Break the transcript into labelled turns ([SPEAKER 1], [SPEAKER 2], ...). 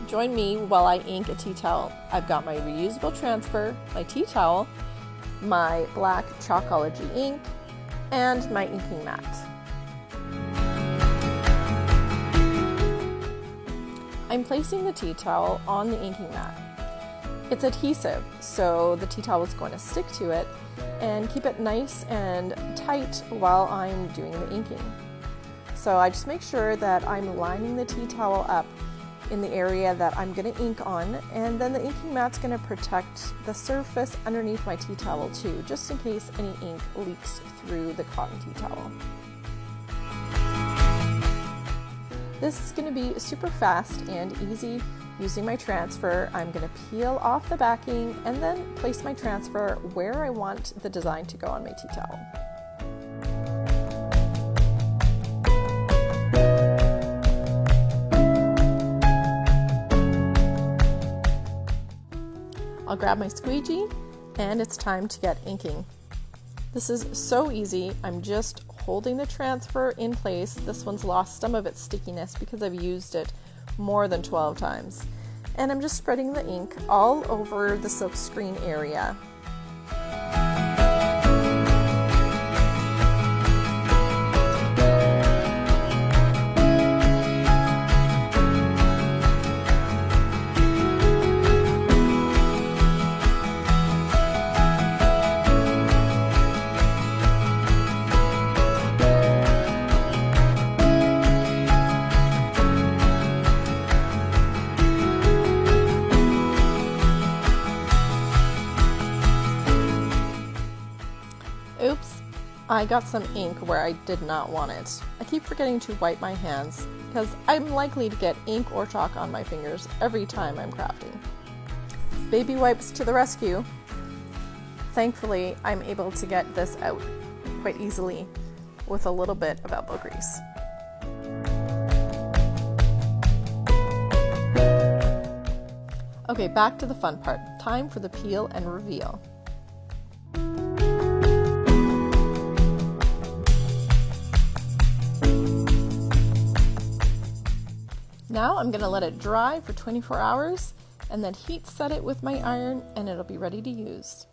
[SPEAKER 1] Join me while I ink a tea towel. I've got my reusable transfer, my tea towel, my black Chalkology ink, and my inking mat. I'm placing the tea towel on the inking mat. It's adhesive, so the tea towel is going to stick to it and keep it nice and tight while I'm doing the inking. So I just make sure that I'm lining the tea towel up in the area that I'm going to ink on, and then the inking mat's going to protect the surface underneath my tea towel too, just in case any ink leaks through the cotton tea towel. This is going to be super fast and easy. Using my transfer, I'm going to peel off the backing and then place my transfer where I want the design to go on my tea towel. I'll grab my squeegee and it's time to get inking. This is so easy. I'm just holding the transfer in place. This one's lost some of its stickiness because I've used it more than 12 times. And I'm just spreading the ink all over the silk screen area. Oops, I got some ink where I did not want it. I keep forgetting to wipe my hands because I'm likely to get ink or chalk on my fingers every time I'm crafting. Baby wipes to the rescue. Thankfully, I'm able to get this out quite easily with a little bit of elbow grease. Okay, back to the fun part. Time for the peel and reveal. Now I'm going to let it dry for 24 hours and then heat set it with my iron and it'll be ready to use.